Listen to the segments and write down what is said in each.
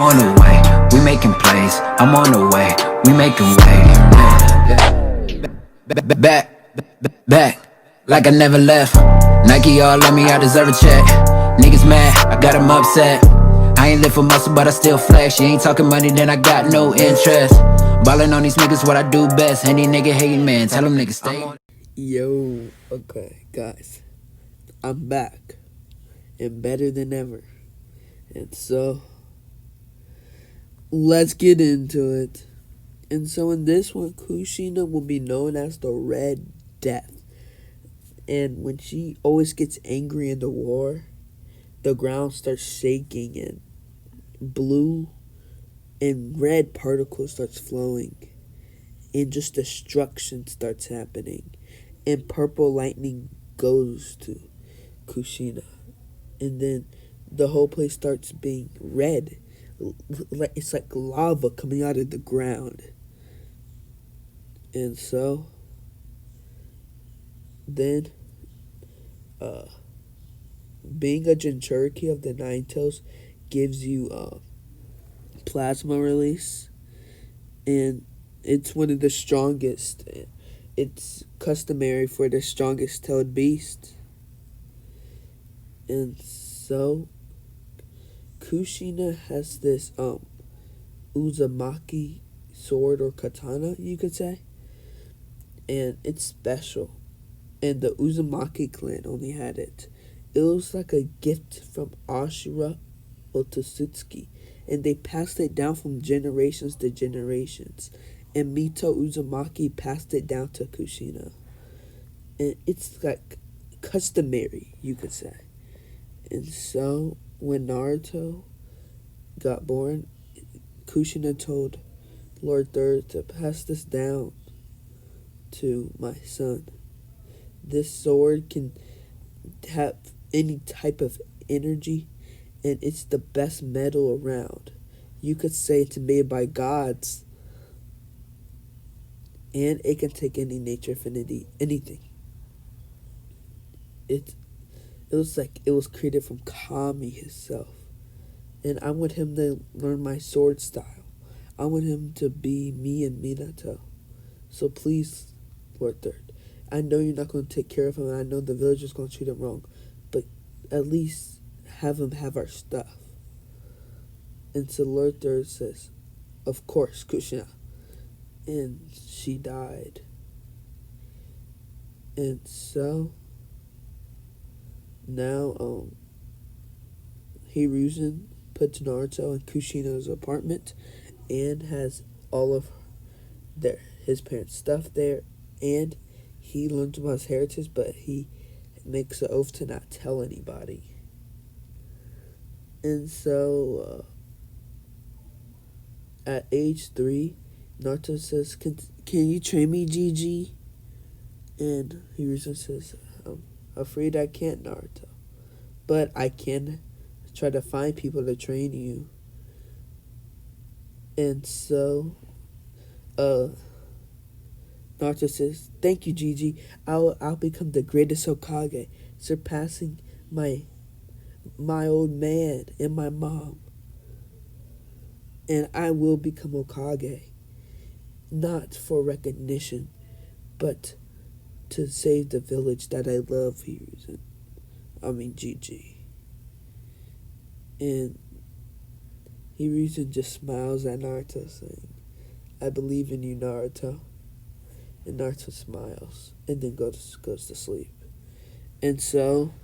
On the way, we making plays. I'm on the way, we making back, like I never left. Nike all on me, I deserve a check. Niggas mad, I got them upset. I ain't live for muscle, but I still flex. You ain't talking money, then I got no interest. Ballin' on these niggas, what I do best. Any nigga hating, man, tell them niggas stay. Yo, okay, guys, I'm back and better than ever. And so, let's get into it. And so in this one, Kushina will be known as the Red Death. And when she always gets angry in the war, the ground starts shaking and blue and red particles starts flowing. And just destruction starts happening. And purple lightning goes to Kushina. And then the whole place starts being red. It's like lava coming out of the ground. And so, then, being a Jinchuriki of the Nine Tails gives you plasma release. And it's one of the strongest. It's customary for the strongest tailed beast. And so, Kushina has this Uzumaki sword or katana, you could say. And it's special. And the Uzumaki clan only had it. It was like a gift from Ashura Otsutsuki. And they passed it down from generations to generations. And Mito Uzumaki passed it down to Kushina. And it's like customary, you could say. And so, when Naruto got born, Kushina told Lord Third to pass this down to my son. This sword can have any type of energy, and it's the best metal around. You could say it's made by gods, and it can take any nature affinity, anything. It was like it was created from Kami himself. And I want him to learn my sword style. I want him to be me and Minato. So please, Lord Third, I know you're not going to take care of him, and I know the villagers going to treat him wrong, but at least have him have our stuff. And so Lord Third says, of course, Kushina. And she died. And so, now, Hiruzen puts Naruto in Kushina's apartment and has all of his parents' stuff there, and he learns about his heritage, but he makes an oath to not tell anybody. And so, at age 3, Naruto says, can you train me, Gigi? And Hiruzen says, I'm afraid I can't, Naruto. But I can try to find people to train you. And so, Naruto says, thank you, Gigi. I'll become the greatest Hokage, surpassing my old man and my mom. And I will become Hokage, not for recognition, but to save the village that I love, Gigi. And Hiruzen just smiles at Naruto, saying, I believe in you, Naruto. And Naruto smiles and then goes to sleep. And so,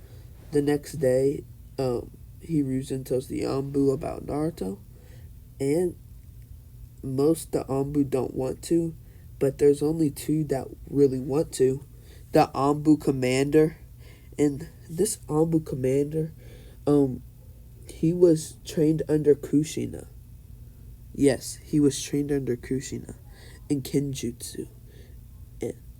the next day, Hiruzen tells the Anbu about Naruto. And most the Anbu don't want to, but there's only 2 that really want to. The Anbu commander. And this Anbu commander, he was trained under Kushina. Yes, he was trained under Kushina in Kenjutsu.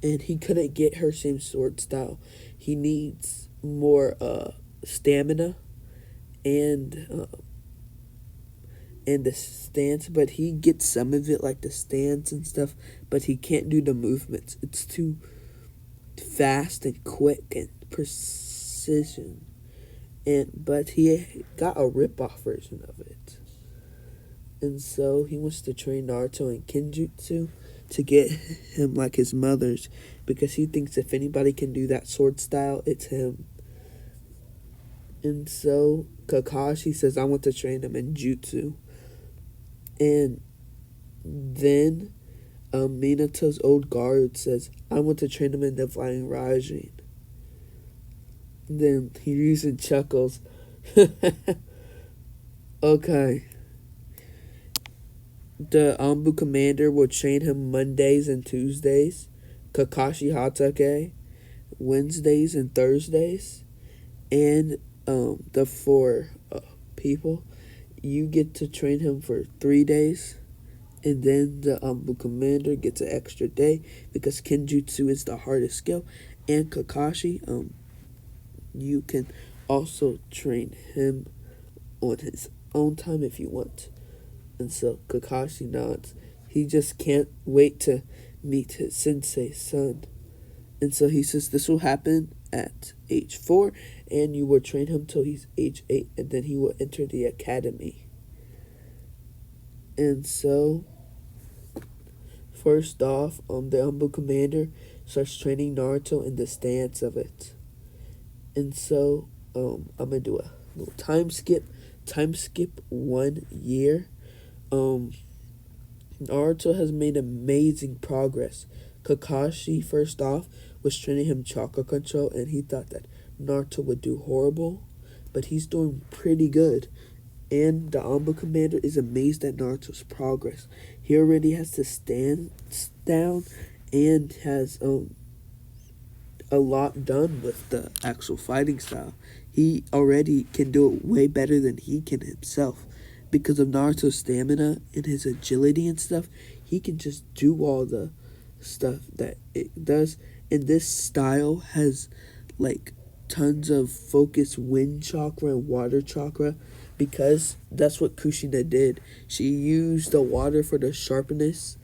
And he couldn't get her same sword style. He needs more stamina and the stance, but he gets some of it, like the stance and stuff, but he can't do the movements. It's too fast and quick and precision. But he got a rip-off version of it. And so he wants to train Naruto in Kenjutsu to get him like his mother's, because he thinks if anybody can do that sword style, it's him. And so Kakashi says, I want to train him in Jutsu. And then Minato's old guard says, I want to train him in the Flying Rajin. Then Hiruzen chuckles. Okay. The Anbu commander will train him Mondays and Tuesdays. Kakashi Hatake Wednesdays and Thursdays. And the four people, you get to train him for 3 days. And then the Anbu commander gets an extra day because Kenjutsu is the hardest skill. And Kakashi, you can also train him on his own time if you want. And so Kakashi nods. He just can't wait to meet his sensei's son. And so he says this will happen at age 4, and you will train him till he's age 8, and then he will enter the academy. And so, first off, the Anbu commander starts training Naruto in the stance of it. And so, I'm gonna do a little time skip. Time skip 1 year. Naruto has made amazing progress. Kakashi, first off, was training him chakra control, and he thought that Naruto would do horrible, but he's doing pretty good. And the Anbu commander is amazed at Naruto's progress. He already has to stand down and has a lot done with the actual fighting style. He already can do it way better than he can himself. Because of Naruto's stamina and his agility and stuff, he can just do all the stuff that it does. And this style has like tons of focus wind chakra and water chakra, because that's what Kushina did. She used the water for the sharpness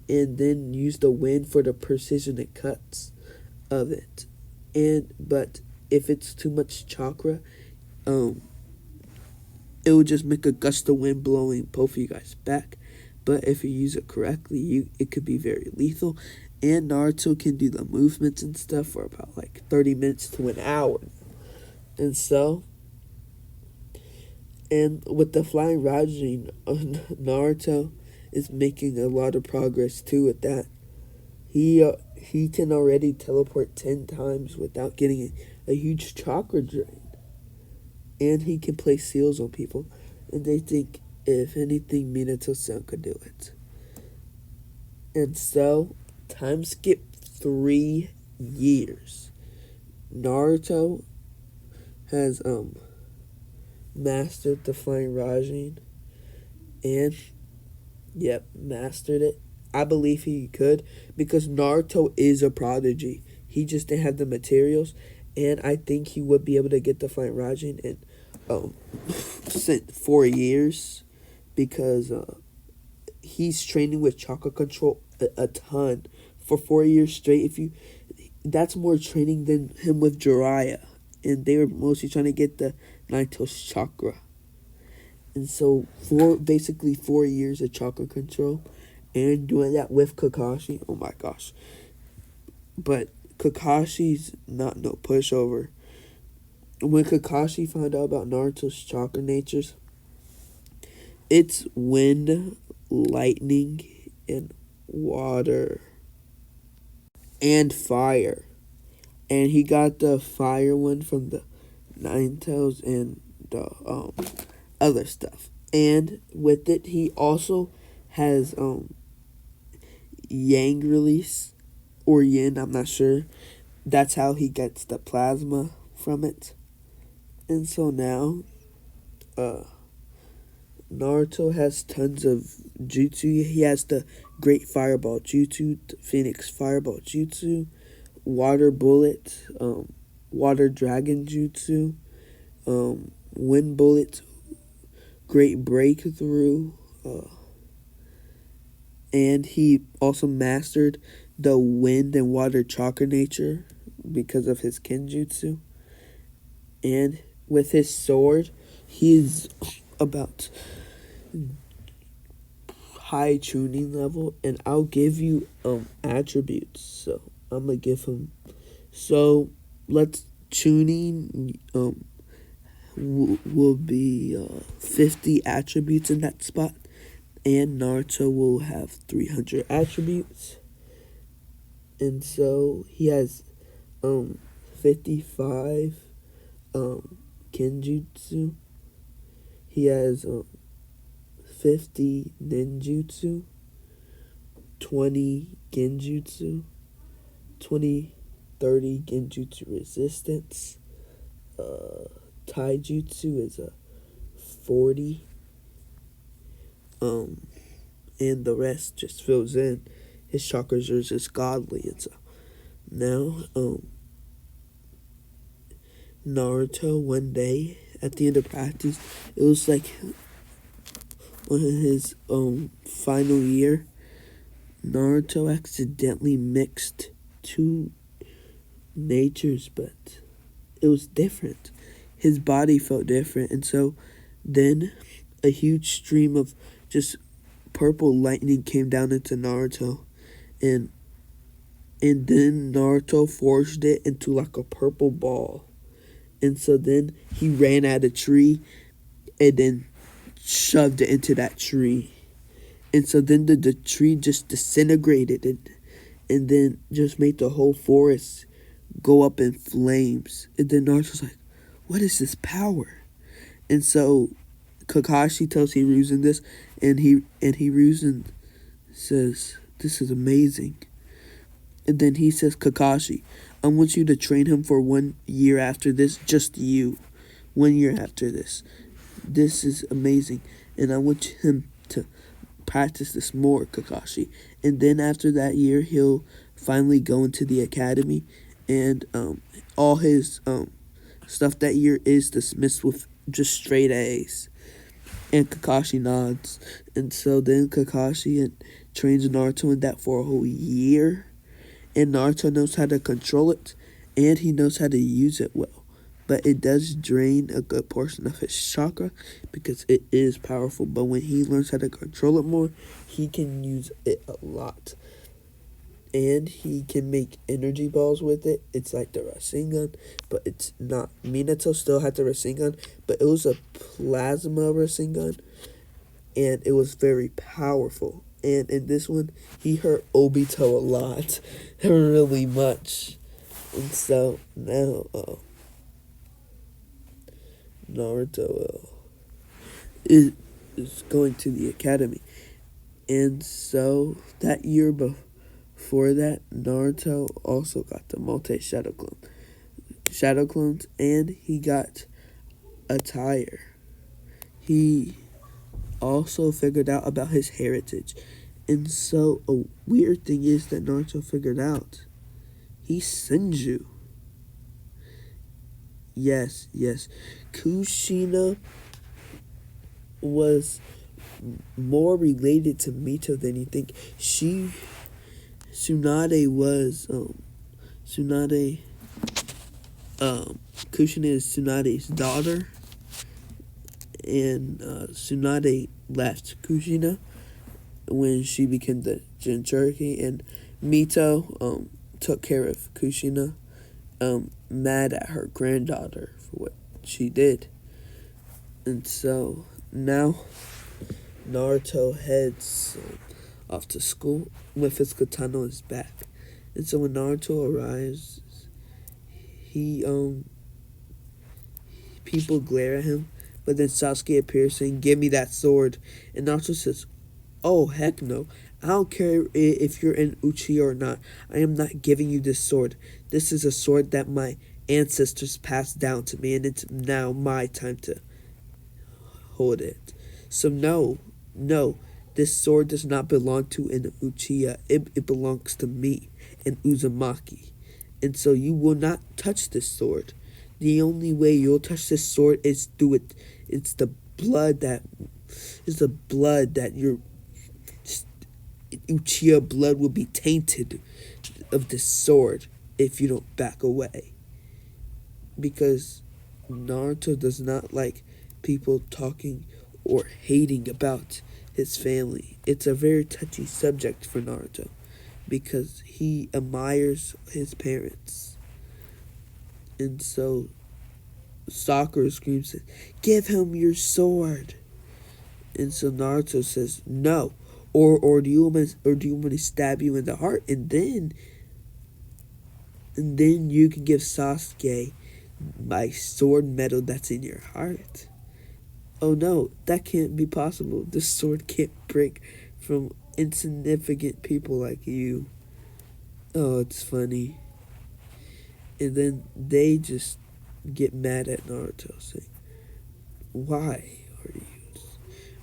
and then used the wind for the precision and cuts of it. But if it's too much chakra, it will just make a gust of wind blowing both of you guys back. But if you use it correctly, it could be very lethal. And Naruto can do the movements and stuff for about like 30 minutes to an hour. And so, and with the Flying Rajin, Naruto is making a lot of progress too with that. He can already teleport 10 times without getting a huge chakra drain. And he can place seals on people. And they think, if anything, Minato-san could do it. And so, time skip 3 years. Naruto has mastered the Flying Rajin. And, mastered it. I believe he could, because Naruto is a prodigy. He just didn't have the materials. And I think he would be able to get the Flying Rajin in 4 years, because he's training with chakra control a ton for 4 years straight. That's more training than him with Jiraiya, and they were mostly trying to get the Naito's chakra. And so basically 4 years of chakra control, and doing that with Kakashi. Oh my gosh! But Kakashi's not no pushover. When Kakashi found out about Naruto's chakra natures, it's wind, lightning, and water, and fire. And he got the fire one from the Nine Tails and the other stuff. And with it, he also has yang release, or yin, I'm not sure. That's how he gets the plasma from it. And so now, Naruto has tons of jutsu. He has the Great Fireball Jutsu, the Phoenix Fireball Jutsu, Water Bullet, Water Dragon Jutsu, Wind Bullet, Great Breakthrough, and he also mastered the Wind and Water Chakra nature because of his Kenjutsu. And with his sword, he is about high tuning level, and I'll give you attributes. So I'm gonna give him. So let's tuning will be 50 attributes in that spot, and Naruto will have 300 attributes, and so he has 55 Kenjutsu. He has 50 ninjutsu, 20 genjutsu, 20, 30 genjutsu resistance. Taijutsu is a 40. And the rest just fills in. His chakras are just godly, and so now Naruto one day at the end of practice, it was like on his final year, Naruto accidentally mixed two natures, but it was different. His body felt different, and so then a huge stream of just purple lightning came down into Naruto, and then Naruto forged it into like a purple ball. And so then he ran at a tree and then shoved it into that tree. And so then the tree just disintegrated and then just made the whole forest go up in flames. And then Naruto's like, what is this power? And so Kakashi tells Hiruzen this, and Hiruzen says, this is amazing. And then he says, Kakashi, I want you to train him for 1 year after this, just you. 1 year after this. This is amazing. And I want him to practice this more, Kakashi. And then after that year, he'll finally go into the academy. And all his stuff that year is dismissed with just straight A's. And Kakashi nods. And so then Kakashi trains Naruto in that for a whole year. And Naruto knows how to control it, and he knows how to use it well. But it does drain a good portion of his chakra because it is powerful. But when he learns how to control it more, he can use it a lot. And he can make energy balls with it. It's like the Rasengan, but it's not. Minato still had the Rasengan, but it was a plasma Rasengan, and it was very powerful. And in this one, he hurt Obito a lot. Really much. And so now Naruto is going to the academy. And so that year before that, Naruto also got the multi-shadow clones, and he got a tire. He also figured out about his heritage. And so a weird thing is that Naruto figured out. He's Senju. Yes. Kushina was more related to Mito than you think. Tsunade was Kushina is Tsunade's daughter, and Tsunade left Kushina when she became the Jinchuriki, and Mito took care of Kushina, mad at her granddaughter for what she did. And so now Naruto heads off to school with his katana on his back. And so when Naruto arrives, people glare at him, but then Sasuke appears saying, give me that sword. And Naruto says, oh, heck no. I don't care if you're an Uchiha or not. I am not giving you this sword. This is a sword that my ancestors passed down to me, and it's now my time to hold it. So no, this sword does not belong to an Uchiha. It belongs to me and Uzumaki. And so you will not touch this sword. The only way you'll touch this sword is through it. It's the blood that your Uchiha blood will be tainted of this sword if you don't back away. Because Naruto does not like people talking or hating about his family. It's a very touchy subject for Naruto because he admires his parents. And so Sakura screams, "Give him your sword!" And so Naruto says, "No, or do you want me to stab you in the heart, and then you can give Sasuke my sword metal that's in your heart." Oh no, that can't be possible. This sword can't break from insignificant people like you. Oh, it's funny. And then they just get mad at Naruto, saying, "Why are you?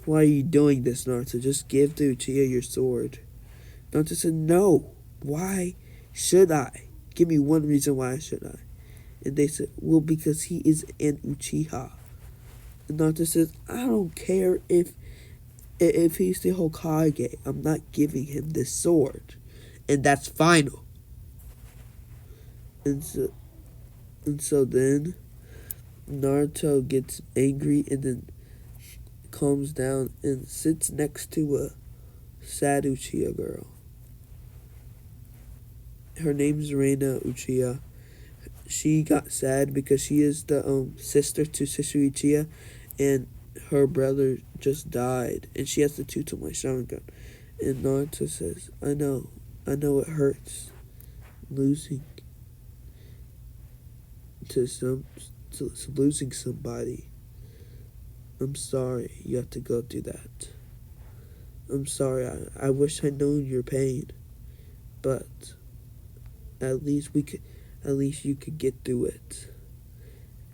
Why are you doing this, Naruto? Just give to Uchiha your sword." Naruto said, "No. Why should I? Give me one reason why should I?" And they said, "Well, because he is an Uchiha." And Naruto says, "I don't care if he's the Hokage. I'm not giving him this sword, and that's final." And so then Naruto gets angry and then calms down and sits next to a sad Uchiha girl. Her name's Reina Uchiha. She got sad because she is the sister to Sister Uchiha, and her brother just died, and she has the Tutomo Sharingan. And Naruto says, I know it hurts losing to losing somebody. I'm sorry you have to go through that. I'm sorry, I wish I'd known your pain, but at least you could get through it."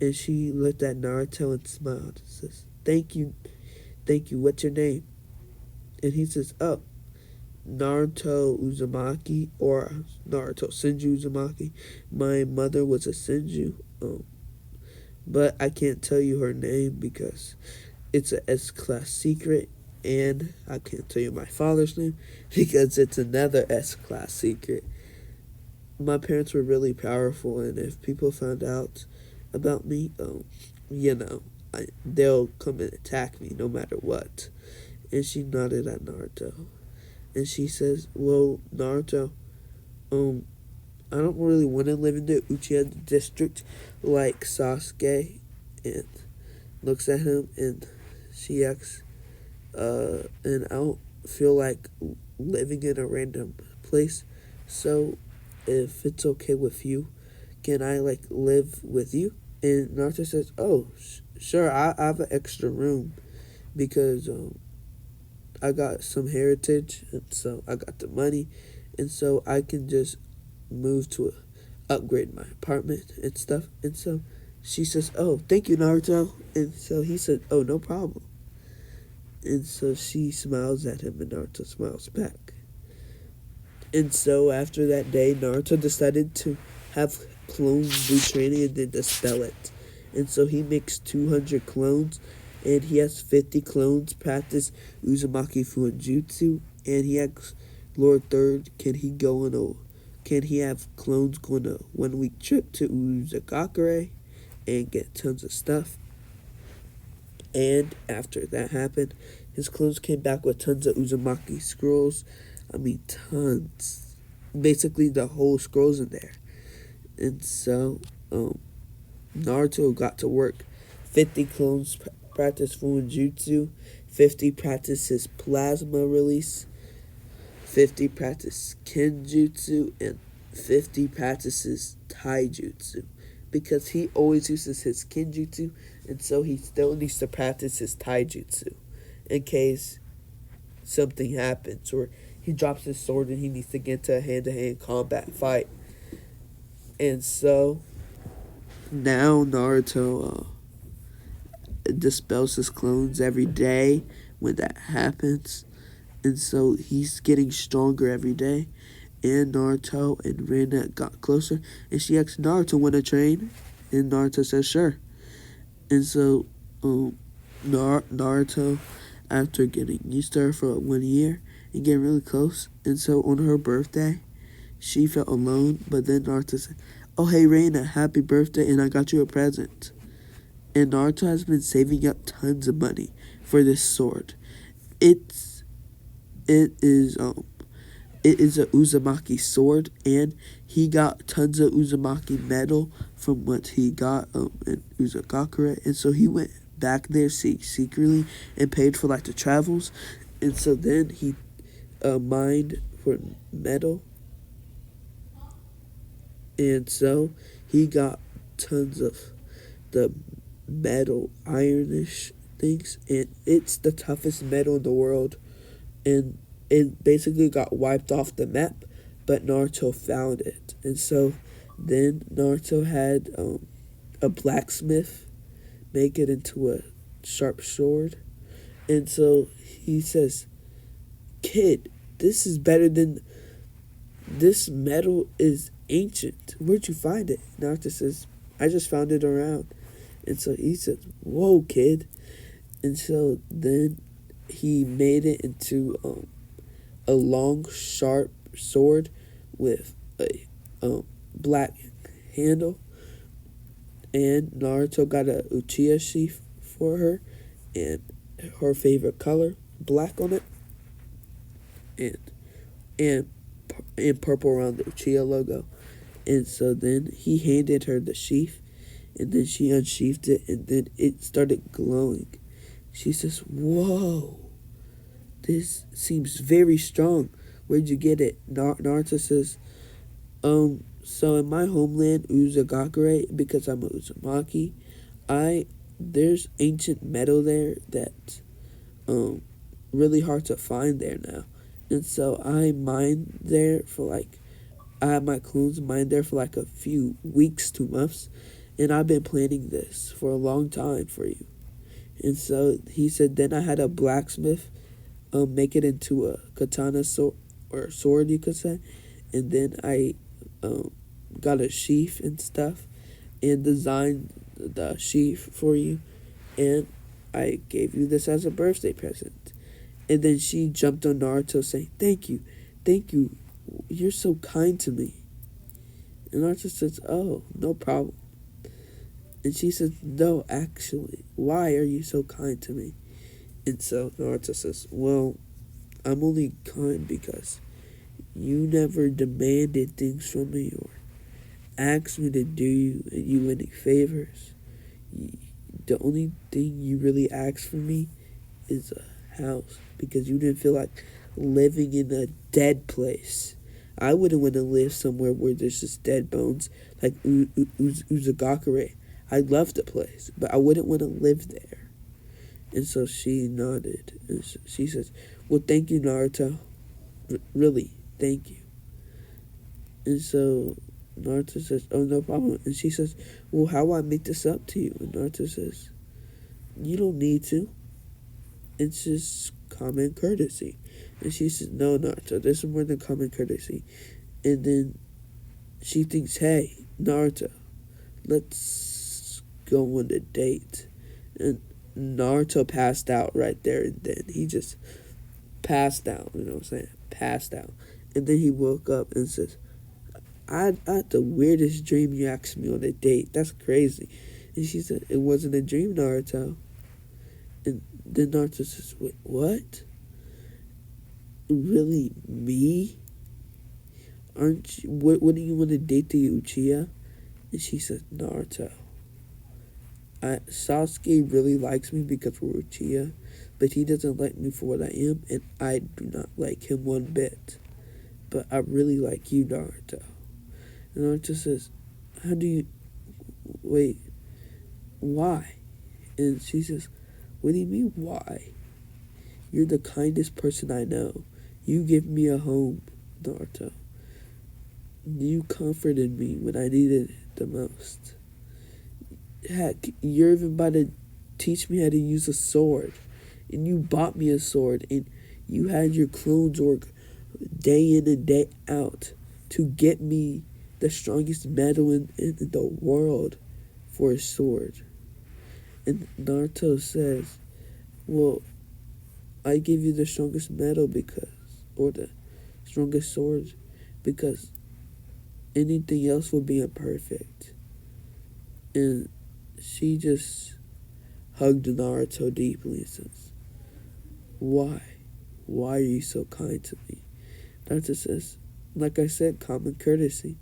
And she looked at Naruto and smiled and says, Thank you, what's your name?" And he says, "Oh, Naruto Uzumaki, or Naruto Senju Uzumaki. My mother was a Senju, but I can't tell you her name because it's a S-class secret, and I can't tell you my father's name because it's another S-class secret. My parents were really powerful, and if people found out about me, they'll come and attack me no matter what." And she nodded at Naruto. And she says, "Well, Naruto, I don't really want to live in the Uchiha district like Sasuke." And looks at him and she asks, and I don't feel like living in a random place. So if it's okay with you, can I live with you?" And Naruto says, "Oh, sure, I have an extra room because I got some heritage, and so I got the money, and so I can just move to upgrade my apartment and stuff." And so she says, "Oh, thank you, Naruto." And so he said, "Oh, no problem." And so she smiles at him, and Naruto smiles back. And so after that day, Naruto decided to have clones do training and then dispel it. And so he makes 200 clones, and he has 50 clones practice Uzumaki Fuinjutsu. And he asks Lord Third, can he have clones go on a 1-week trip to Uzukakure and get tons of stuff? And after that happened, his clones came back with tons of Uzumaki scrolls. I mean, tons. Basically, the whole scroll's in there. And so, Naruto got to work. 50 clones practice Fuinjutsu, 50 practice his plasma release, 50 practice Kenjutsu, and 50 practices Taijutsu. Because he always uses his Kenjutsu, and so he still needs to practice his Taijutsu in case something happens, or he drops his sword and he needs to get into a hand-to-hand combat fight. And so now Naruto dispels his clones every day when that happens. And so he's getting stronger every day. And Naruto and Reina got closer. And she asked Naruto, want to train? And Naruto says, sure. And so Naruto, after getting used to her for 1 year and getting really close, and so on her birthday, she felt alone. But then Naruto said, oh, hey, Reina, happy birthday, and I got you a present. And Naruto has been saving up tons of money for this sword. It's It is um it is a Uzumaki sword, and he got tons of Uzumaki metal from what he got in Uzagakure, and so he went back there secretly and paid for like the travels, and so then he mined for metal, and so he got tons of the metal ironish things, and it's the toughest metal in the world, and it basically got wiped off the map, but Naruto found it. And so then Naruto had a blacksmith make it into a sharp sword. And so he says, "Kid, this is better than this metal is ancient. Where'd you find it?" Naruto says, "I just found it around." And so he says, "Whoa, kid." And so then he made it into a long, sharp sword with a black handle. And Naruto got a Uchiha sheath for her, and her favorite color, black on it, and and and purple around the Uchiha logo. And so then he handed her the sheath, and then she unsheathed it, and then it started glowing. She says, "Whoa, this seems very strong. Where'd you get it?" Naruto says, so in my homeland, Uzagakure, because I'm a Uzumaki, there's ancient metal there that's really hard to find there now. And so I mined there for like, I had my clones mined there for like a few weeks to months, and I've been planning this for a long time for you. And so he said, then I had a blacksmith make it into a katana sword, or sword you could say, and then I got a sheath and stuff, and designed the sheath for you, and I gave you this as a birthday present. And then she jumped on Naruto saying, thank you, you're so kind to me. And Naruto says, oh, no problem. And she says, no, actually, why are you so kind to me? And so Naruto says, well, I'm only kind because you never demanded things from me or asked me to do you any favors. The only thing you really asked from me is a house, because you didn't feel like living in a dead place. I wouldn't want to live somewhere where there's just dead bones, like Uzagakure. I love the place, but I wouldn't want to live there. And so she nodded, and she says, well, thank you, Naruto. Really, thank you. And so Naruto says, oh, no problem. And she says, well, how will I make this up to you? And Naruto says, you don't need to. It's just common courtesy. And she says, no, Naruto, this is more than common courtesy. And then she thinks, hey, Naruto, let's go on a date. And Naruto passed out right there and then. He just passed out, you know what I'm saying? Passed out. And then he woke up and says, I had the weirdest dream. You asked me on a date. That's crazy. And she said, it wasn't a dream, Naruto. And then Naruto says, wait, what? Really, me? Aren't you, what do you want to date the Uchiha? And she said, Naruto, Sasuke really likes me because we're Uchiha, but he doesn't like me for what I am, and I do not like him one bit. But I really like you, Naruto. And Naruto says, how do you... Wait, why? And she says, what do you mean, why? You're the kindest person I know. You give me a home, Naruto. You comforted me when I needed it the most. Heck, you're even about to teach me how to use a sword. And you bought me a sword, and you had your clones work day in and day out to get me the strongest metal in the world for a sword. And Naruto says, well, I give you the strongest metal or the strongest sword, because anything else would be imperfect. And she just hugged Naruto deeply and says, why? why are you so kind to me? Naruto says, like I said, common courtesy.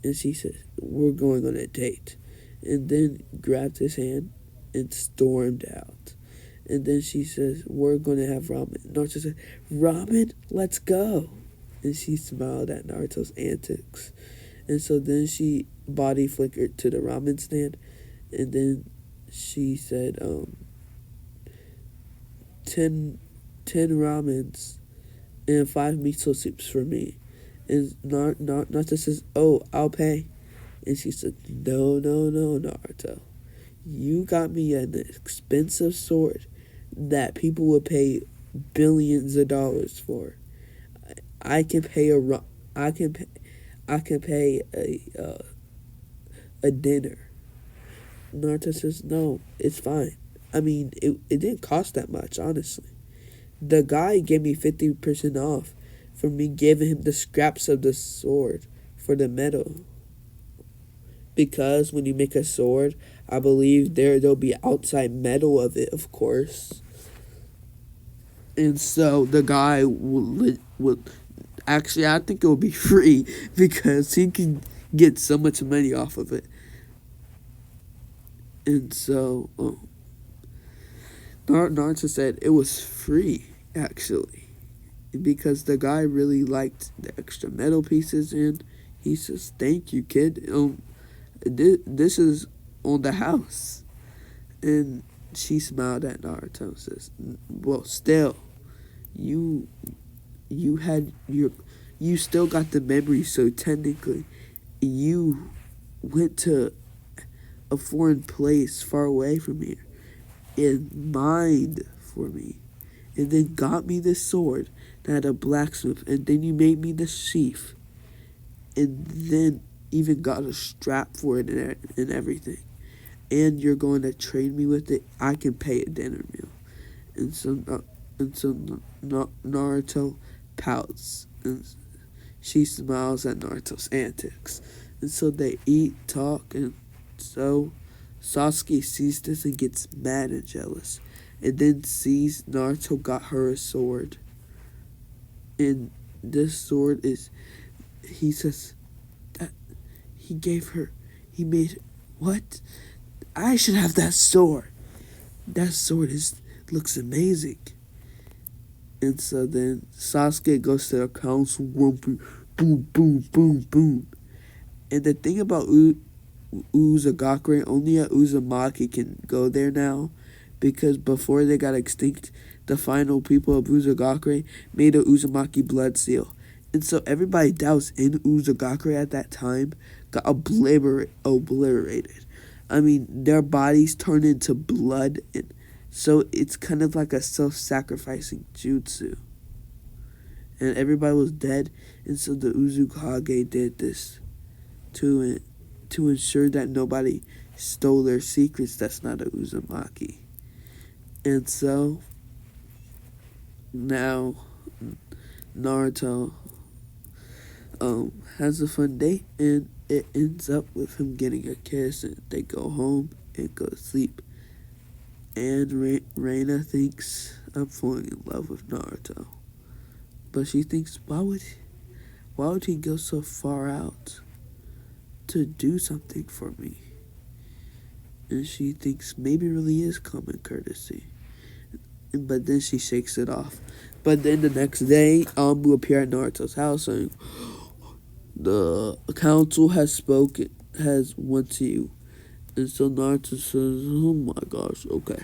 And she says, we're going on a date. And then grabbed his hand and stormed out. And then she says, we're going to have ramen. Naruto said, ramen? Let's go. And she smiled at Naruto's antics. And so then she body flickered to the ramen stand. And then she said, 10 ramens and 5 miso soups for me. And Naruto says, oh, I'll pay. And she said, no, Naruto. You got me an expensive sword that people would pay billions of dollars for. I can pay a dinner. Naruto says, no, it's fine. I mean, it didn't cost that much, honestly. The guy gave me 50% off for me giving him the scraps of the sword for the metal. Because when you make a sword, I believe there'll be outside metal of it, of course. And so the guy would actually, I think it would be free because he can get so much money off of it. And so Naruto said it was free, actually, because the guy really liked the extra metal pieces, and he says, thank you, kid. This is on the house. And she smiled at Naruto and says, well, still, you still got the memory, so technically you went to a foreign place far away from here and mined for me, and then got me this sword that had a blacksmith, and then you made me the sheath, and then even got a strap for it and everything, and you're going to train me with it. I can pay a dinner meal. And so Naruto pouts, and she smiles at Naruto's antics, and so they eat, talk, and so Sasuke sees this and gets mad and jealous, and then sees Naruto got her a sword, and this sword is, he says, that he made, what? I should have that sword. That sword looks amazing. And so then Sasuke goes to the council room, boom, boom, boom, boom. And the thing about Uzumaki, only a Uzumaki can go there now, because before they got extinct, the final people of Uzumaki made a Uzumaki blood seal. And so everybody that was in Uzumaki at that time got obliterated. I mean, their bodies turned into blood, and so it's kind of like a self-sacrificing jutsu. And everybody was dead, and so the Uzumaki did this to ensure that nobody stole their secrets that's not a Uzumaki. And so now Naruto has a fun date, and it ends up with him getting a kiss, and they go home and go to sleep. And Reina thinks, I'm falling in love with Naruto. But she thinks, why would he go so far out to do something for me? And she thinks maybe it really is common courtesy. But then she shakes it off. But then the next day, Ambu appear at Naruto's house saying, the council has went to you. And so Naruto says, oh my gosh, okay.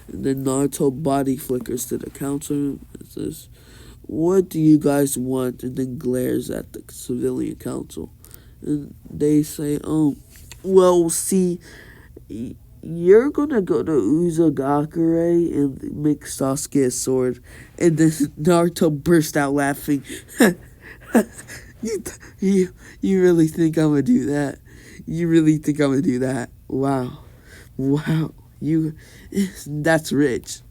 And then Naruto body flickers to the council and says, what do you guys want? And then glares at the civilian council. And they say, well, see, you're gonna go to Uzumaki and make Sasuke a sword. And then Naruto burst out laughing. You really think I'm gonna do that? You really think I'm gonna do that? Wow. That's rich.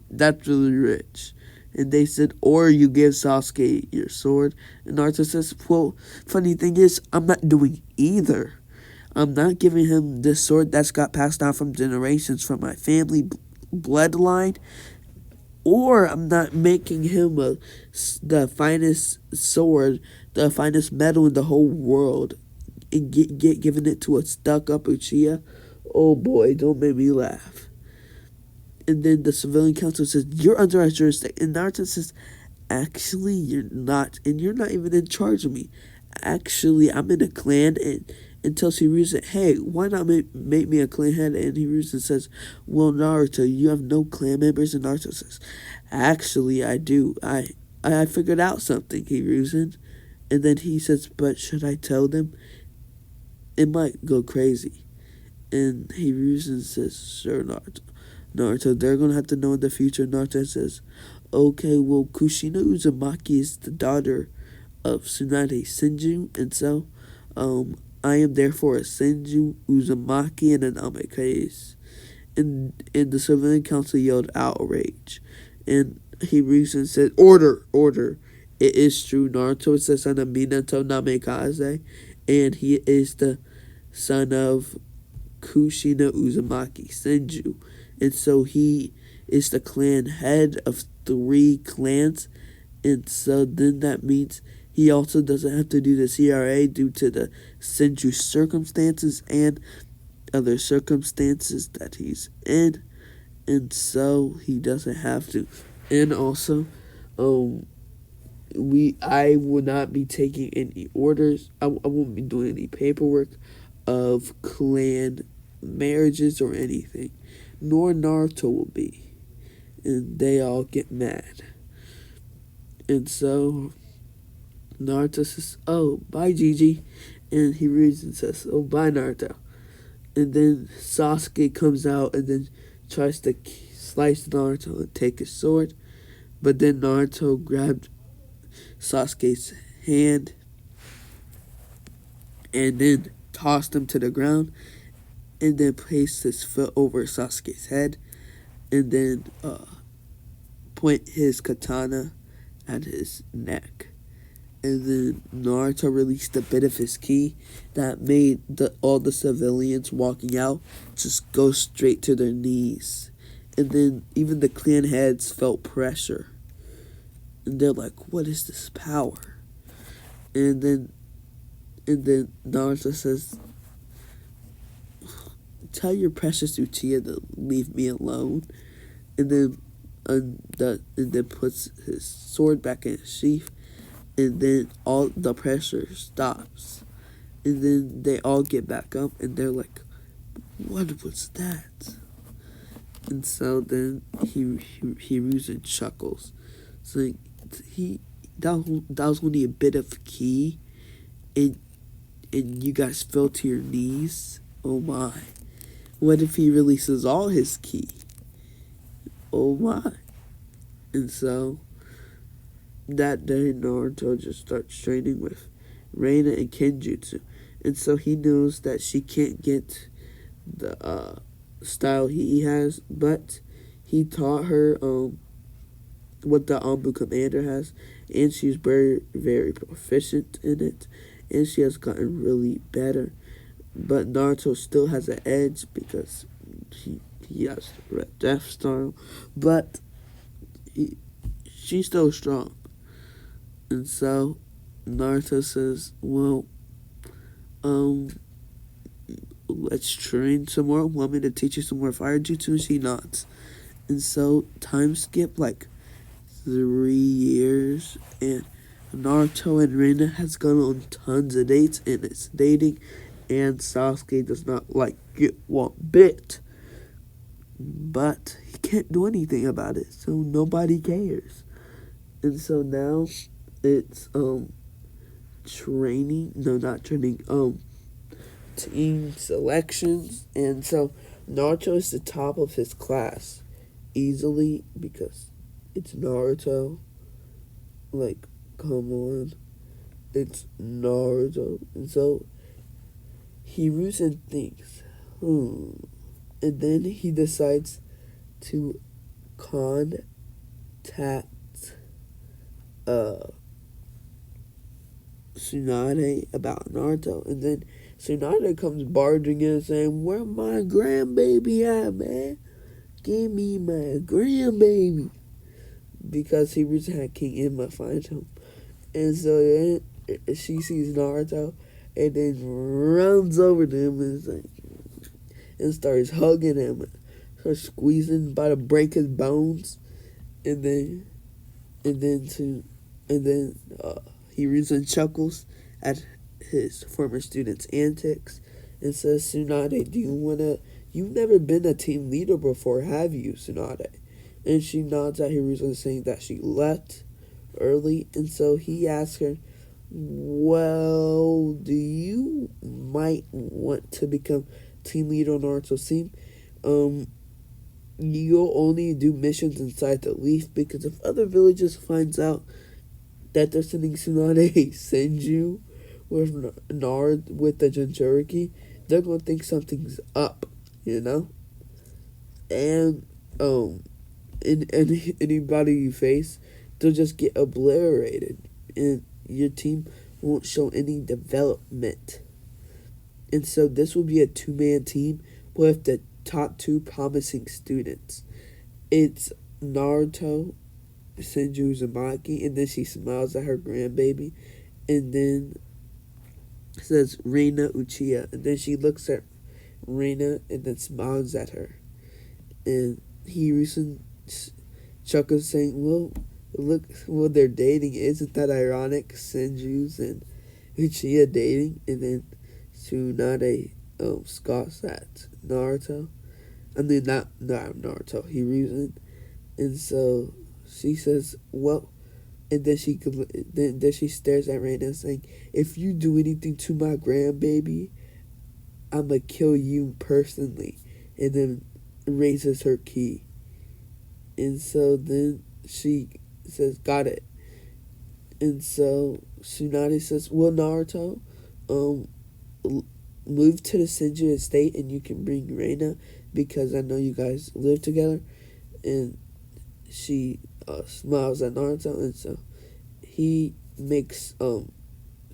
That's really rich. And they said, or you give Sasuke your sword. And Naruto says, well, funny thing is, I'm not doing either. I'm not giving him this sword that's got passed down from generations from my family bloodline. or I'm not making him the finest sword, the finest metal in the whole world, and get giving it to a stuck up Uchiha. Oh boy, don't make me laugh. And then the civilian council says, "You're under our jurisdiction." And Naruto says, "Actually, you're not, and you're not even in charge of me. Actually, I'm in a clan." And tells Hiruzen, "Hey, why not make me a clan head?" And Hiruzen says, "Well, Naruto, you have no clan members." And Naruto says, "Actually, I do. I figured out something, Hiruzen." And then he says, "But should I tell them? It might go crazy." And Hiruzen says, "Sure, Naruto, they're gonna have to know in the future." Naruto says, "Okay, well, Kushina Uzumaki is the daughter of Tsunade Senju, and so, I am therefore a Senju Uzumaki in an case." And the civilian council yelled outrage. And Hiruzen said, "Order, order. It is true. Naruto is the son of Minato Namikaze, and he is the son of Kushina Uzumaki Senju. And so he is the clan head of 3 clans. And so then that means he also doesn't have to do the CRA due to the Senju circumstances and other circumstances that he's in. And so he doesn't have to. And also, I will not be taking any orders. I won't be doing any paperwork of clan marriages or anything. Nor Naruto will be." And they all get mad. And so Naruto says, "Oh, bye, Gigi." And Hiruzen says, "Oh, bye, Naruto." And then Sasuke comes out and then tries to slice Naruto and take his sword. But then Naruto grabbed Sasuke's hand and then tossed him to the ground and then placed his foot over Sasuke's head and then point his katana at his neck. And then Naruto released a bit of his ki that made all the civilians walking out just go straight to their knees. And then even the clan heads felt pressure. And they're like, "What is this power?" And then Naruto says, "Tell your precious Uchiha to leave me alone." And then puts his sword back in his sheath. And then all the pressure stops. And then they all get back up and they're like, "What was that?" And so then Hiruzen chuckles. So that was only a bit of ki, and you guys fell to your knees. Oh my! What if he releases all his ki? Oh my! And so that day Naruto just starts training with Reina and Kenjutsu, and so he knows that she can't get the style he has, but he taught her what the Anbu commander has, and she's very, very proficient in it, and she has gotten really better. But Naruto still has an edge because he has the Red Death style, but she's still strong. And so Naruto says, "Well, let's train some more. Want me to teach you some more fire jutsu?" And she nods. And so time skip like 3 years, and Naruto and Reina has gone on tons of dates, and it's dating, and Sasuke does not like it one bit. But he can't do anything about it, so nobody cares. And so now it's team selections, and so Naruto is the top of his class easily because it's Naruto. Like, come on, it's Naruto. And so Hiruzen thinks, and then he decides to contact Tsunade about Naruto, and then Tsunade comes barging in saying, "Where my grandbaby at, man? Give me my grandbaby." because he recently had King Emma find him. And so then she sees Naruto and then runs over to him and, and starts hugging him, starts squeezing, about to break his bones. And then and then to and then he reason chuckles at his former student's antics and says, Tsunade, do you wanna? You've never been a team leader before, have you, Tsunade? And she nods at Hiruzen, saying that she left early, and so he asks her, well, do you might want to become team leader on Naruto's team? You'll only do missions inside the leaf, because if other villages finds out that they're sending Tsunade Senju with Nard with the Jinchuriki, they're gonna think something's up, you know? And in anybody you face, they'll just get obliterated, and your team won't show any development. And so this will be a two-man team with the top two promising students. It's Naruto, Senju Uzumaki, and then she smiles at her grandbaby, and then says Reina Uchiha, and then she looks at Reina and then smiles at her. And he recently chuckles, saying, well, look, well, they're dating. Isn't that ironic? Senju's and Uchiha dating, and then Tsunade scoffs at Naruto. I mean, not Naruto. He reasoned, and so she says, "Well," and then she stares at Reina, saying, "If you do anything to my grandbaby, I'ma kill you personally," and then raises her key. And so then she says, "Got it." And so Tsunade says, "Well, Naruto, move to the Senju estate and you can bring Reina, because I know you guys live together." And she smiles at Naruto, and so he makes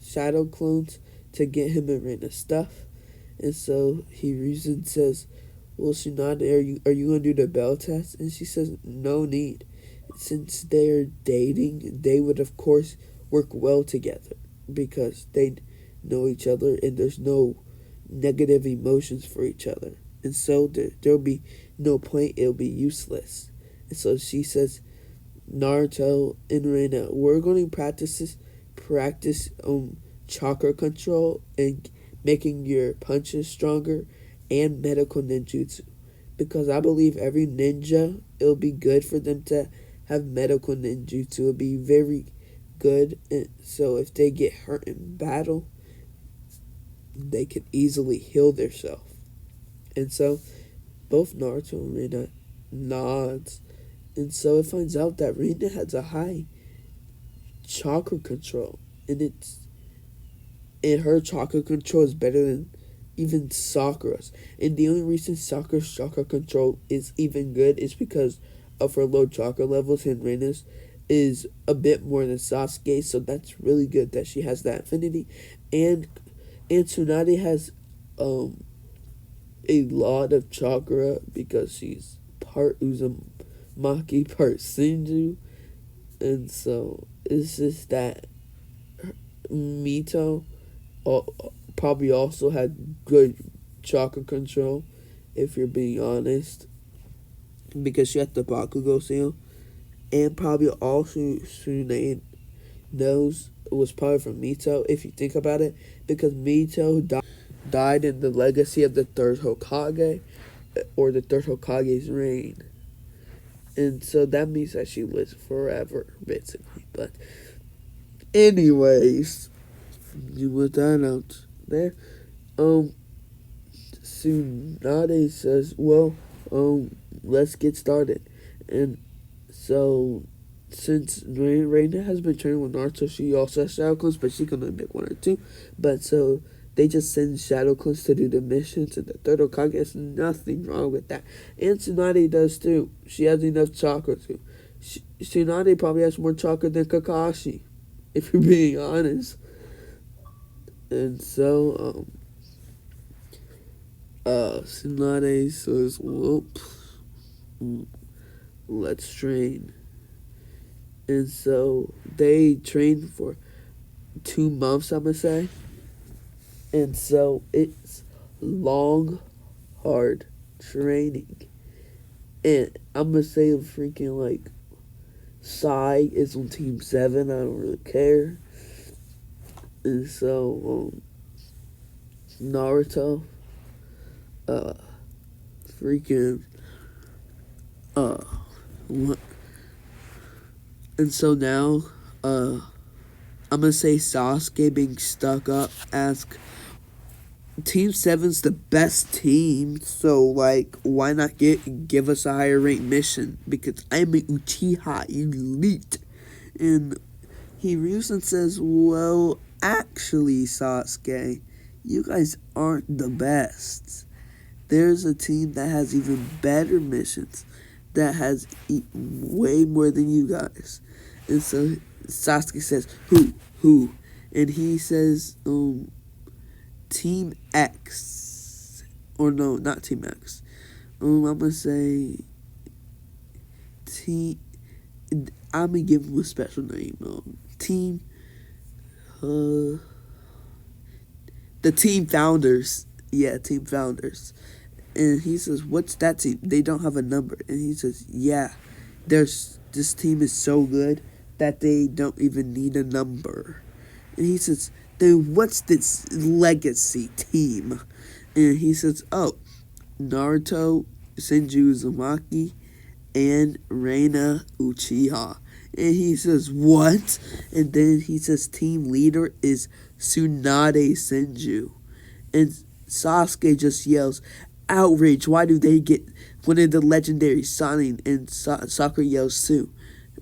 shadow clones to get him and Reina stuff. And so Hiruzen says, well, Tsunade, are you gonna do the bell test? And she says, no need. Since they're dating, they would of course work well together, because they know each other and there's no negative emotions for each other. And so there'll be no point, it'll be useless. And so she says, Naruto and Reina, we're going to practice chakra control and making your punches stronger, and medical ninjutsu, because I believe every ninja, it'll be good for them to have medical ninjutsu. It'll be very good, and so if they get hurt in battle, they can easily heal themselves. And so both Naruto and Reina nods, and so it finds out that Reina has a high chakra control, and her chakra control is better than even Sakura's. And the only reason Sakura's chakra control is even good is because of her low chakra levels, and Reina's is a bit more than Sasuke, so that's really good that she has that affinity. And Tsunade has a lot of chakra because she's part Uzumaki, part Senju. And so it's just that Mito probably also had good chakra control, if you're being honest, because she had the Bakugo seal. And probably also Tsunade knows it was probably from Mito, if you think about it, because Mito died in the legacy of the third Hokage, or the third Hokage's reign. And so that means that she lives forever, basically. But anyways, you put that out there. Tsunade says, well, let's get started. And so, since Reina has been training with Naruto, she also has shadow clones, but she can only make one or two. But so they just send shadow clones to do the missions, and the third Hokage has nothing wrong with that. And Tsunade does too. She has enough chakra too. Tsunade probably has more chakra than Kakashi, if you're being honest. And so, Tsunade says, well, let's train. And so they trained for 2 months, I'm gonna say. And so it's long, hard training. And I'm gonna say freaking like Sai is on Team 7. I don't really care. And so Naruto, uh, freaking, uh, what? And so now, I'm gonna say Sasuke being stuck up. Ask Team 7's the best team, so like, why not give us a higher rank mission? Because I'm an Uchiha elite. And Hiruzen says, well, actually, Sasuke, you guys aren't the best. There's a team that has even better missions, that has way more than you guys. And so Sasuke says, who? And he says, Team X. Or no, not Team X. I'm gonna say Team. I'm gonna give him a special name. Team. The Team Founders. Yeah, Team Founders. And he says, "What's that team? They don't have a number." And he says, "Yeah, this team is so good that they don't even need a number." And he says, "Then what's this legacy team?" And he says, "Oh, Naruto, Senju Uzumaki, and Reina Uchiha." And he says, "What?" And then he says, "Team leader is Tsunade Senju." And Sasuke just yells, "Outrage, why do they get one of the legendary signing?" And Sakura yells too,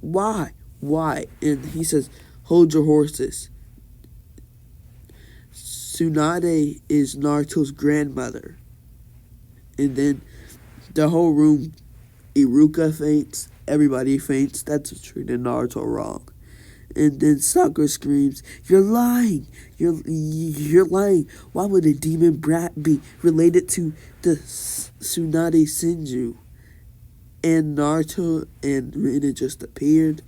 "Why? Why?" And he says, "Hold your horses. Tsunade is Naruto's grandmother." And then the whole room, Iruka faints, everybody faints. That's what treated Naruto wrong. And then Sakura screams, "You're lying! You're lying! Why would a demon brat be related to the Tsunade Senju?" And Naruto and Reina just appeared,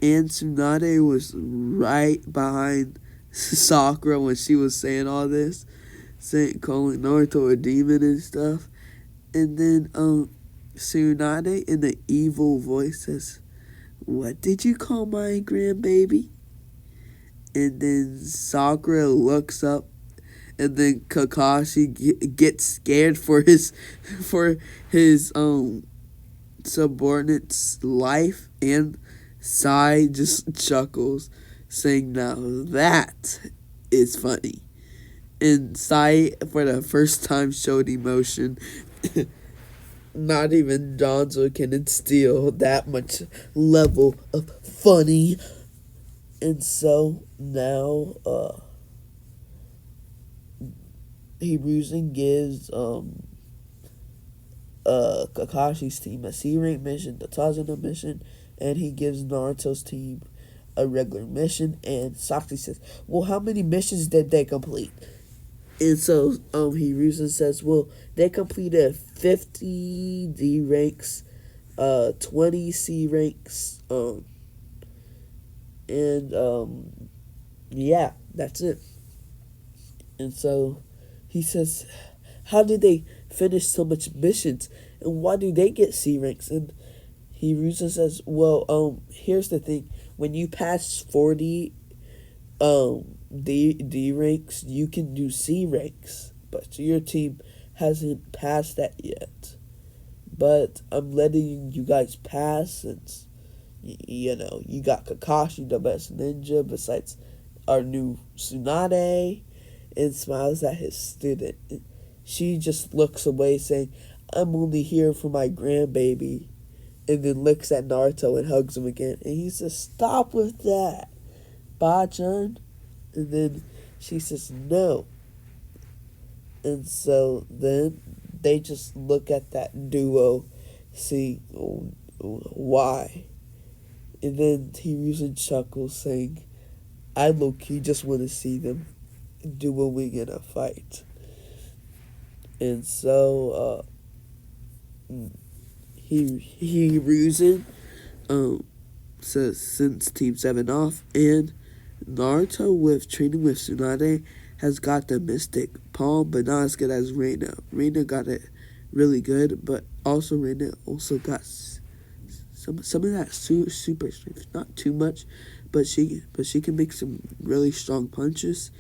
and Tsunade was right behind Sakura when she was saying all this, calling Naruto a demon and stuff. And then Tsunade in the evil voice says, "What did you call my grandbaby?" And then Sakura looks up, and then Kakashi gets scared for his subordinate's life, and Sai just chuckles, saying, "Now that is funny." And Sai, for the first time, showed emotion. Not even Danzo can instill that much level of funny. And so now Hiruzen gives Kakashi's team a C rank mission, the Tazuna mission, and he gives Naruto's team a regular mission. And Sasuke says, "Well, how many missions did they complete?" And so Hiruzen says, "Well, they completed 50 D ranks, 20 C ranks, and yeah, that's it." And so he says, "How did they finish so much missions, and why do they get C ranks?" And Hiruzen says, "Well, here's the thing: when you pass 40 D ranks, you can do C ranks, but your team hasn't passed that yet. But I'm letting you guys pass since you got Kakashi, the best ninja besides our new Tsunade," and smiles at his student. She just looks away, saying, "I'm only here for my grandbaby," and then looks at Naruto and hugs him again. And he says, "Stop with that, Bachan." And then she says, "No." And so then they just look at that duo, see why. And then Hiruzen chuckles, saying, "I low-key just want to see them duoing in a fight." And so Hiruzen since Team 7 off, and Naruto with training with Tsunade has got the Mystic Palm, but not as good as Reina. Reina got it really good, but also Reina also got some of that super strength. Not too much, but she can make some really strong punches.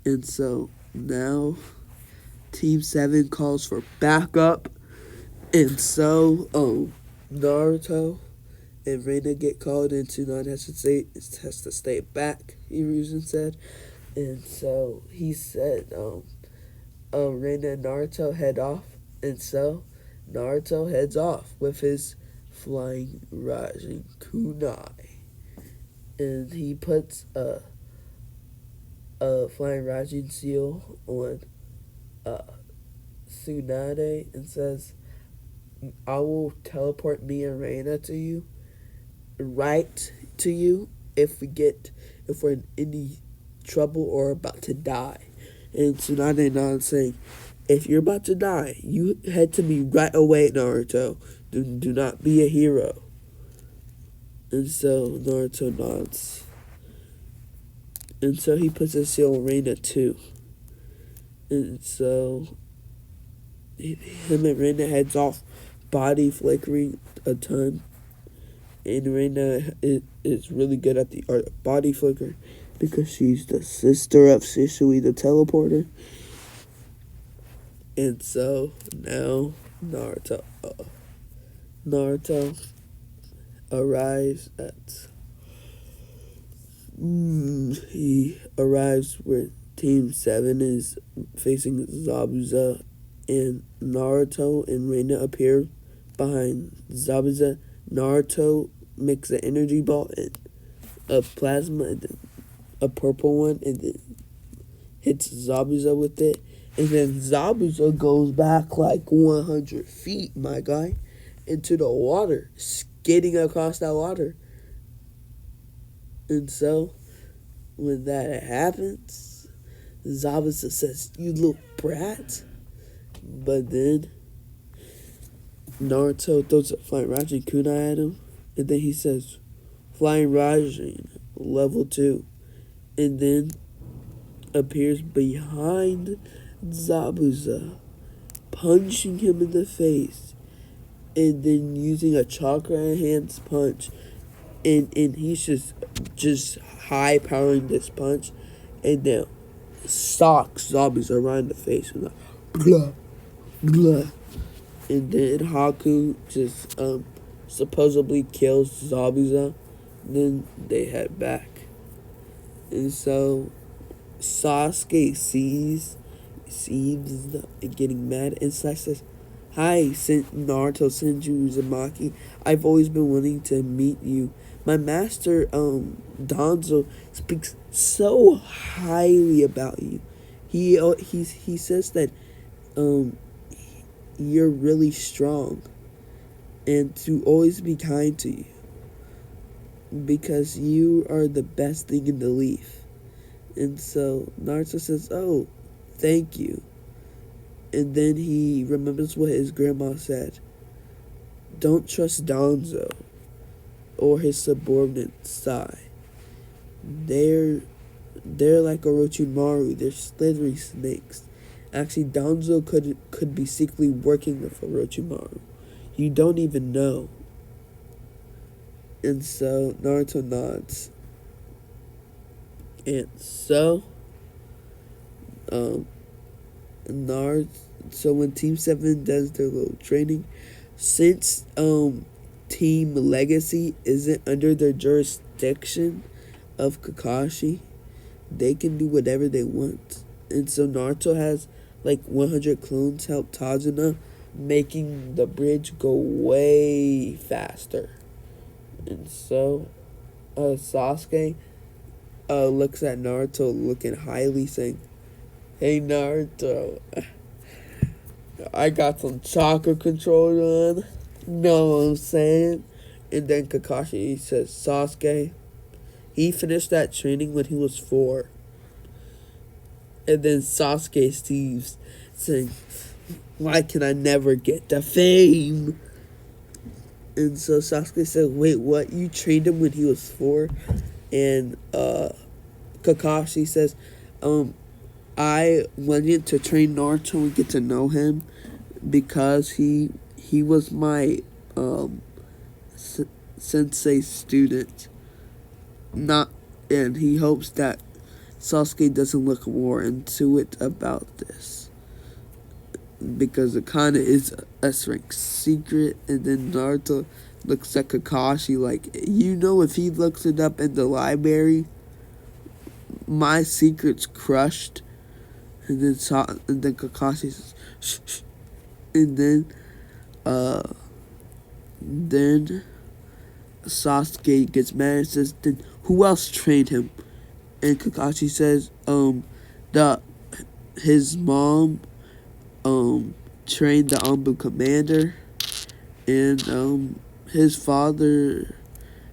And so now Team 7 calls for backup, and so Naruto and Reina get called into has to stay back, Hiruzen said. And so he said Reina and Naruto head off, and so Naruto heads off with his flying rising kunai, and he puts a flying rising seal on Tsunade and says, I will teleport me and Reina to you, right to you, if we're in any trouble or about to die. And Tsunade nods, saying, if you're about to die, you head to me right away, Naruto. Do not be a hero. And so Naruto nods. And so he puts a seal on Reina too. And so him and Reina heads off, body flickering a ton. And Reina is really good at the art of body flicker because she's the sister of Shisui the teleporter. And so now Naruto arrives at he arrives where Team 7 is facing Zabuza, and Naruto and Reina appear behind Zabuza. Naruto makes an energy ball and a plasma and then a purple one, and then hits Zabuza with it. And then Zabuza goes back like 100 feet, my guy, into the water, skating across that water. And so, when that happens, Zabuza says, you little brat. But then, Naruto throws a Flying Raijin kunai at him. And then he says, Flying Raijin, level 2. And then appears behind Zabuza, punching him in the face, and then using a chakra enhanced punch, and he's just high powering this punch, and then socks Zabuza right in the face, and like blah blah, and then Haku just supposedly kills Zabuza. Then they head back, and so Sasuke sees getting mad, and Sasuke says, hi, Naruto Senju Uzumaki. I've always been wanting to meet you. My master, Danzo, speaks so highly about you. He says that you're really strong, and to always be kind to you, because you are the best thing in the leaf. And so Naruto says, oh, thank you. And then he remembers what his grandma said. Don't trust Danzo or his subordinate Sai. They're like Orochimaru. They're slithery snakes. Actually, Danzo could be secretly working with Orochimaru. You don't even know. And so Naruto nods. And so so when Team 7 does their little training, since Team Legacy isn't under their jurisdiction of Kakashi, they can do whatever they want. And so Naruto has like 100 clones help Tajuna, making the bridge go way faster. And so Sasuke looks at Naruto looking highly, saying, hey Naruto, I got some chakra control on. Know what I'm saying? And then Kakashi says, Sasuke, he finished that training when he was 4. And then Sasuke Steve's saying, why can I never get the fame? And so Sasuke said, "Wait, what? You trained him when he was 4?" And Kakashi says, "I wanted to train Naruto and get to know him because he was my sensei's student. Not, and he hopes that Sasuke doesn't look more into it about this." Because it kind of is a secret, and then Naruto looks at Kakashi like, if he looks it up in the library, my secret's crushed. And then Kakashi says, shh, shh. And then Sasuke gets mad and says, "Then who else trained him?" And Kakashi says, his mom trained the Anbu commander, and his father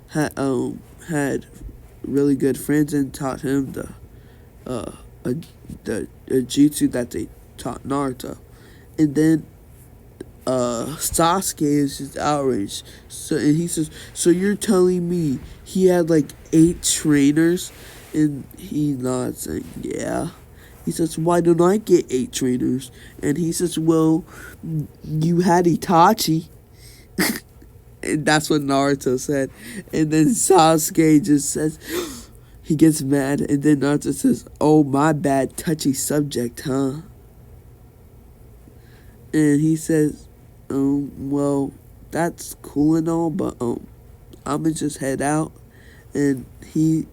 had really good friends and taught him the jutsu that they taught Naruto. And then Sasuke is just outraged. And he says, "So you're telling me he had like 8 trainers?" And he nods saying, "Yeah." He says, "Why don't I get 8 trainers?" And he says, "Well, you had Itachi." And that's what Naruto said. And then Sasuke just says, he gets mad. And then Naruto says, "Oh, my bad, touchy subject, huh?" And he says, "Well, that's cool and all, but I'ma just head out." And he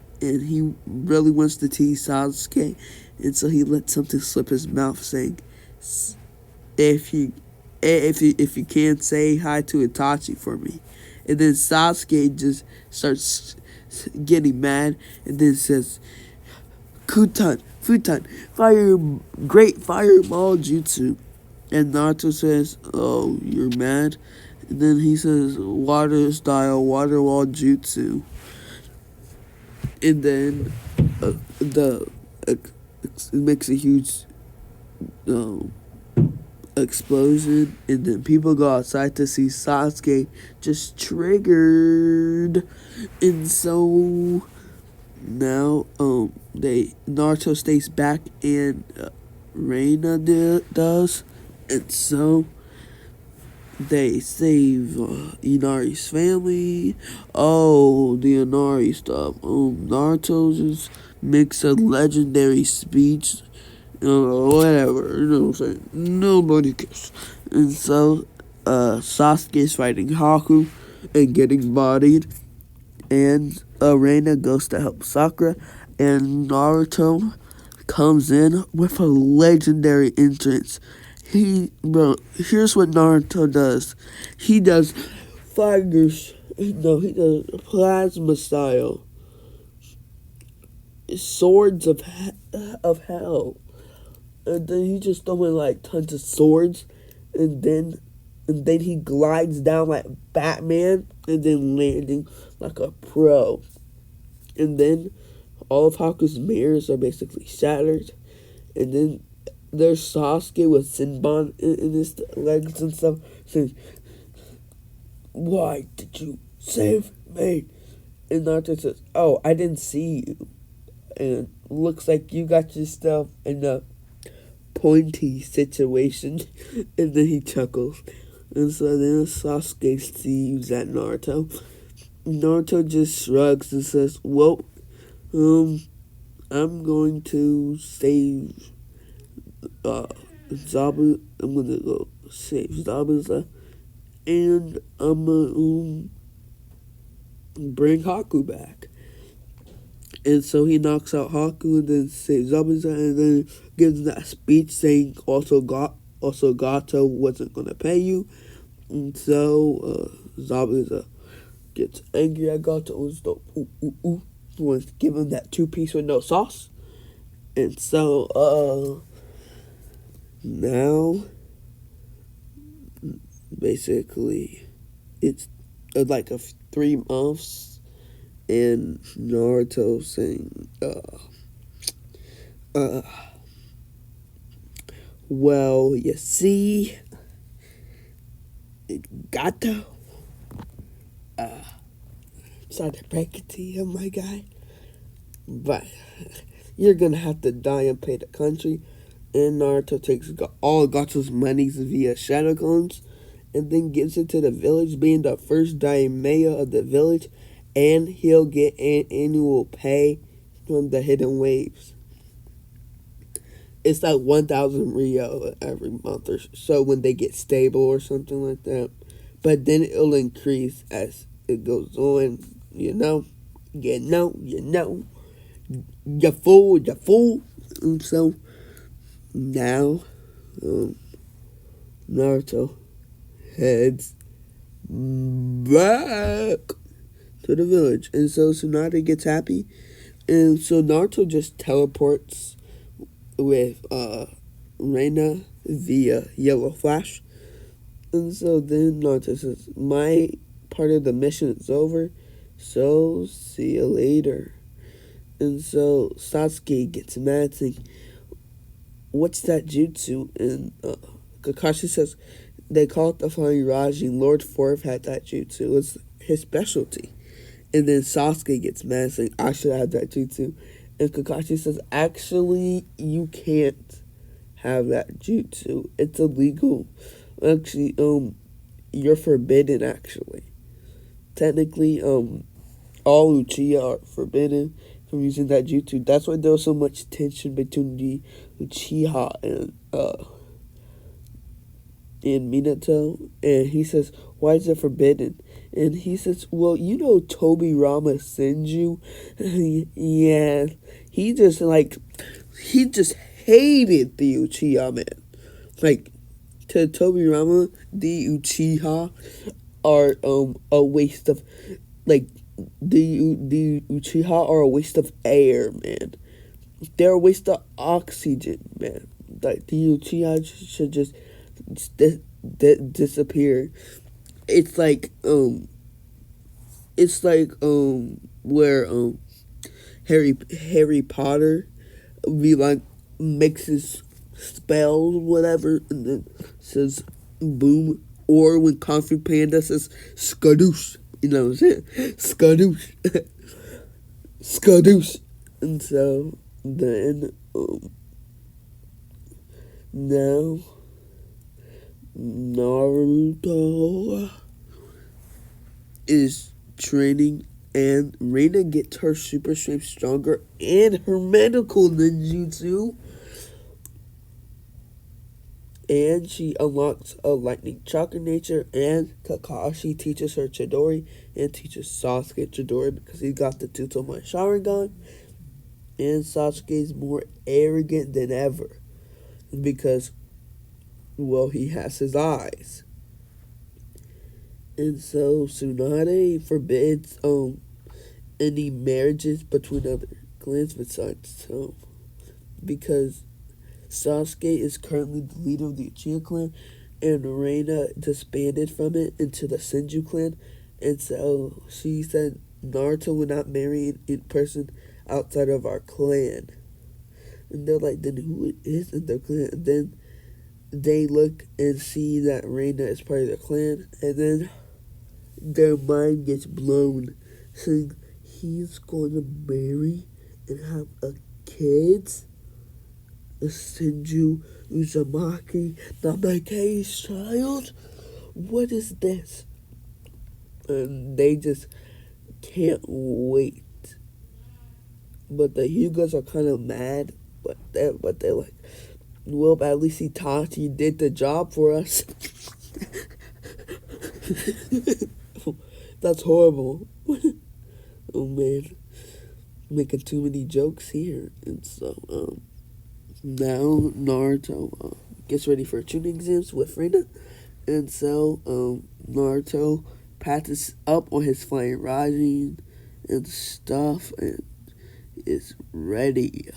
really wants to tease Sasuke, and so he let something slip his mouth, saying, if you can't say hi to Itachi for me." And then Sasuke just starts getting mad, and then says, Futon, great fireball jutsu." And Naruto says, "Oh, you're mad?" And then he says, "Water style, water wall jutsu." And then it makes a huge explosion, and then people go outside to see Sasuke just triggered. And so now Naruto stays back, and Reina does. And so they save Inari's family. Oh, the Inari stuff. Naruto just makes a legendary speech. Whatever, you know what I'm saying? Nobody cares. And so Sasuke's fighting Haku and getting bodied. And Reina goes to help Sakura. And Naruto comes in with a legendary entrance. Here's what Naruto does. He does he does plasma style swords of hell. And then he just throwing like tons of swords, and then he glides down like Batman, and then landing like a pro. And then all of Haku's mirrors are basically shattered. And then there's Sasuke with Sinbon in his legs and stuff, saying, "Why did you save me?" And Naruto says, "Oh, I didn't see you. And looks like you got yourself in a pointy situation." And then he chuckles. And so then Sasuke sees at Naruto. Naruto just shrugs and says, "Well, I'm going to save Zabu. I'm gonna go save Zabuza, and I'm gonna bring Haku back." And so he knocks out Haku and then saves Zabuza, and then gives that speech saying also Gato wasn't gonna pay you. And so Zabuza gets angry at Gato and so wants to give him that 2-piece with no sauce. And so now basically it's like 3 months, and Naruto saying, "Well, you see, Gato, sorry to break it to you, my guy, but you're gonna have to die and pay the country. And Naruto takes all Gacho's monies via shadow clones and then gives it to the village, being the first daimyo of the village, and he'll get an annual pay from the hidden waves. It's like 1,000 Rio every month or so when they get stable or something like that. But then it'll increase as it goes on, you know. You fool. And so now, Naruto heads back to the village. And so Tsunade gets happy. And so Naruto just teleports with Reina via Yellow Flash. And so then Naruto says, my part of the mission is over, so see you later. And so Sasuke gets mad, saying, what's that jutsu? And Kakashi says, they call it the Flying Raji. Lord Fourth had that jutsu. It's his specialty. And then Sasuke gets mad, saying, I should have that jutsu. And Kakashi says, actually, you can't have that jutsu. It's illegal. Actually, you're forbidden, actually. Technically, all Uchiha are forbidden from using that jutsu. That's why there was so much tension between the Uchiha and Minato. And he says, why is it forbidden? And he says, well, you know Tobirama Senju? Yeah, he just hated the Uchiha, man. Like, to Tobirama, the Uchiha are a waste of, like, the Uchiha are a waste of air, man. They're a waste of oxygen, man. Like, the Uchiha should just disappear. It's like where Harry Potter be like mixes spells whatever and then says boom, or when Kung Fu Panda says skadoosh, you know what I'm saying? Skadoosh. Skadoosh. And so then now Naruto is training, and Reina gets her super strength stronger and her medical ninjutsu, and she unlocks a lightning chakra nature, and Kakashi teaches her Chidori and teaches Sasuke Chidori because he got the Tsutomu Sharingan, and Sasuke is more arrogant than ever because, well, he has his eyes. And so Tsunade forbids any marriages between other clans besides because Sasuke is currently the leader of the Uchiha clan, and Reina disbanded from it into the Senju clan. And so she said Naruto would not marry in person outside of our clan. And they're like, then who is in their clan? And then they look and see that Reina is part of the clan, and then their mind gets blown, saying he's going to marry and have a kid, a Senju Uzumaki Namake's child. What is this? And they just can't wait. But the Hyugas are kind of mad, but they're like, well, at least Itachi did the job for us. That's horrible. Oh man, making too many jokes here. And so now Naruto gets ready for tuning exams with Reina, and so Naruto passes up on his flying Raji and stuff and is ready.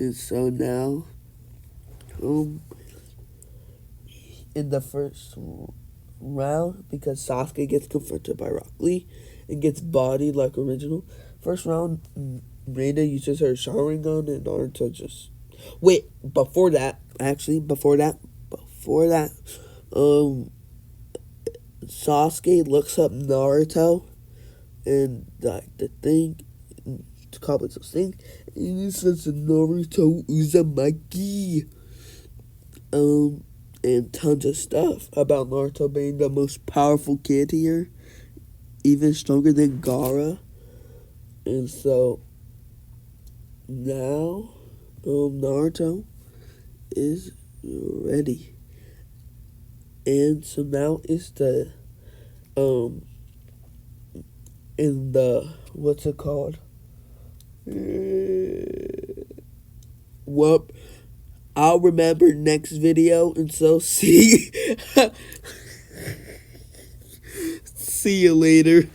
And so now in the first round, because Sasuke gets confronted by Rock Lee and gets bodied like original. First round, Reina uses her Sharingan and Naruto just... Wait, before that, Sasuke looks up Naruto And like the thing, to call it those things, and it says Naruto Uzumaki. And tons of stuff about Naruto being the most powerful kid here, even stronger than Gaara. And so now, Naruto is ready. And so now is the, in the, what's it called? Well, I'll remember next video, and so see see you later.